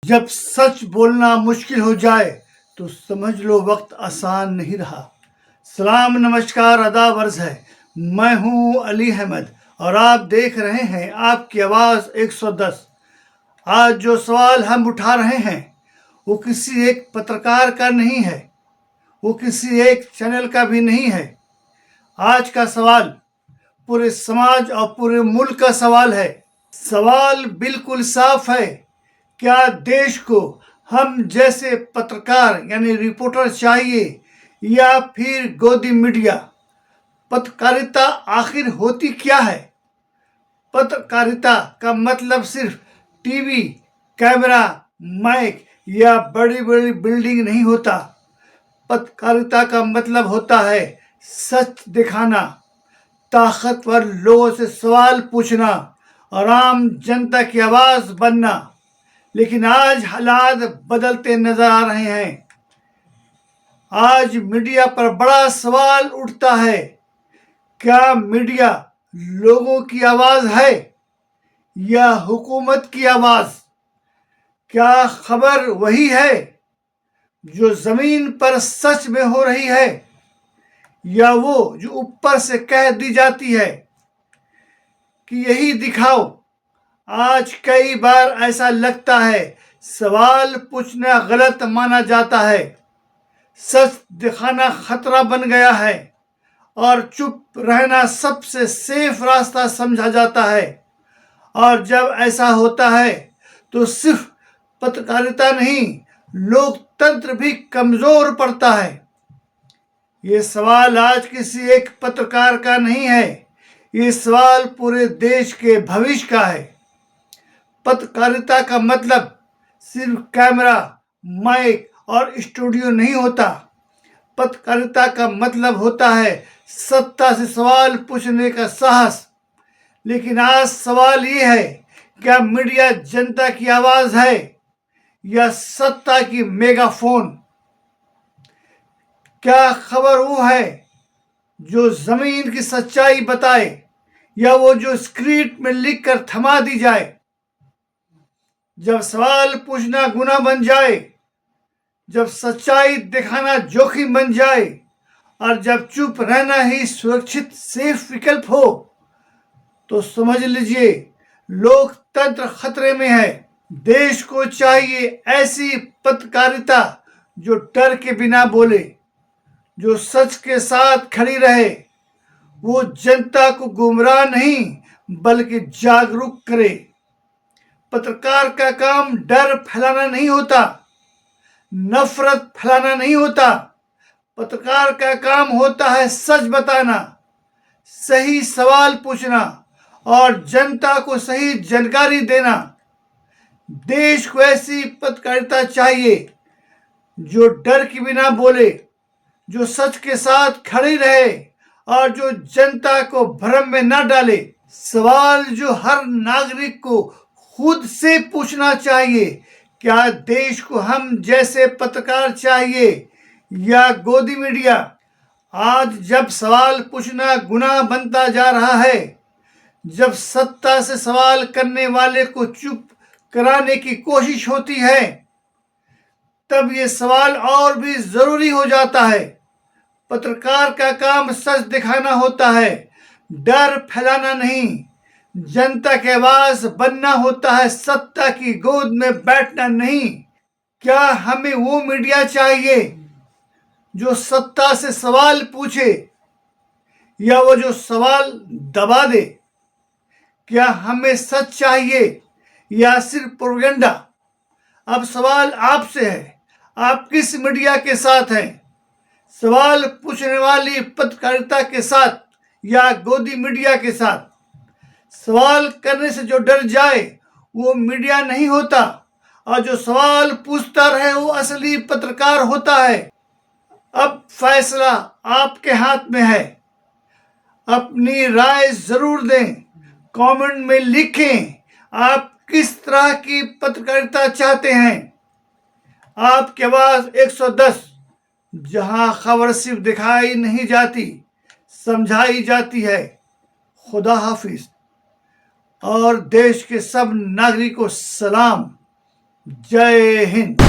जब सच बोलना मुश्किल हो जाए तो समझ लो वक्त आसान नहीं रहा। सलाम, नमस्कार, आदाब अर्ज है। मैं हूं अली अहमद और आप देख रहे हैं आपकी आवाज़ 110। आज जो सवाल हम उठा रहे हैं वो किसी एक पत्रकार का नहीं है, वो किसी एक चैनल का भी नहीं है। आज का सवाल पूरे समाज और पूरे मुल्क का सवाल है। सवाल बिल्कुल साफ है, क्या देश को हम जैसे पत्रकार यानी रिपोर्टर चाहिए या फिर गोदी मीडिया? पत्रकारिता आखिर होती क्या है? पत्रकारिता का मतलब सिर्फ टीवी, कैमरा, माइक या बड़ी बड़ी बिल्डिंग नहीं होता। पत्रकारिता का मतलब होता है सच दिखाना, ताकतवर लोगों से सवाल पूछना और आम जनता की आवाज़ बनना। लेकिन आज हालात बदलते नजर आ रहे हैं। आज मीडिया पर बड़ा सवाल उठता है, क्या मीडिया लोगों की आवाज है या हुकूमत की आवाज? क्या खबर वही है जो जमीन पर सच में हो रही है या वो जो ऊपर से कह दी जाती है कि यही दिखाओ? आज कई बार ऐसा लगता है सवाल पूछना गलत माना जाता है, सच दिखाना खतरा बन गया है और चुप रहना सबसे सेफ रास्ता समझा जाता है। और जब ऐसा होता है तो सिर्फ पत्रकारिता नहीं, लोकतंत्र भी कमजोर पड़ता है। ये सवाल आज किसी एक पत्रकार का नहीं है, ये सवाल पूरे देश के भविष्य का है। पत्रकारिता का मतलब सिर्फ कैमरा, माइक और स्टूडियो नहीं होता। पत्रकारिता का मतलब होता है सत्ता से सवाल पूछने का साहस। लेकिन आज सवाल ये है, क्या मीडिया जनता की आवाज है या सत्ता की मेगाफोन? क्या खबर वो है जो जमीन की सच्चाई बताए या वो जो स्क्रिप्ट में लिखकर थमा दी जाए? जब सवाल पूछना गुनाह बन जाए, जब सच्चाई दिखाना जोखिम बन जाए और जब चुप रहना ही सुरक्षित सेफ विकल्प हो, तो समझ लीजिए लोकतंत्र खतरे में है। देश को चाहिए ऐसी पत्रकारिता जो डर के बिना बोले, जो सच के साथ खड़ी रहे, वो जनता को गुमराह नहीं बल्कि जागरूक करे। पत्रकार का काम डर फैलाना नहीं होता, नफरत फैलाना नहीं होता। पत्रकार का काम होता है सच बताना, सही सवाल पूछना और जनता को सही जानकारी देना। देश को ऐसी पत्रकारिता चाहिए जो डर के बिना बोले, जो सच के साथ खड़ी रहे और जो जनता को भ्रम में न डाले। सवाल जो हर नागरिक को खुद से पूछना चाहिए, क्या देश को हम जैसे पत्रकार चाहिए या गोदी मीडिया? आज जब सवाल पूछना गुनाह बनता जा रहा है, जब सत्ता से सवाल करने वाले को चुप कराने की कोशिश होती है, तब ये सवाल और भी जरूरी हो जाता है। पत्रकार का काम सच दिखाना होता है, डर फैलाना नहीं। जनता की आवाज बनना होता है, सत्ता की गोद में बैठना नहीं। क्या हमें वो मीडिया चाहिए जो सत्ता से सवाल पूछे या वो जो सवाल दबा दे? क्या हमें सच चाहिए या सिर्फ प्रोपेगेंडा? अब सवाल आपसे है, आप किस मीडिया के साथ हैं? सवाल पूछने वाली पत्रकारिता के साथ या गोदी मीडिया के साथ? सवाल करने से जो डर जाए वो मीडिया नहीं होता और जो सवाल पूछता रहे वो असली पत्रकार होता है। अब फैसला आपके हाथ में है। अपनी राय जरूर दें, कमेंट में लिखें आप किस तरह की पत्रकारिता चाहते हैं। आपकी आवाज 110, जहां खबर सिर्फ दिखाई नहीं जाती, समझाई जाती है। खुदा हाफिज और देश के सब नागरिकों को सलाम। जय हिंद।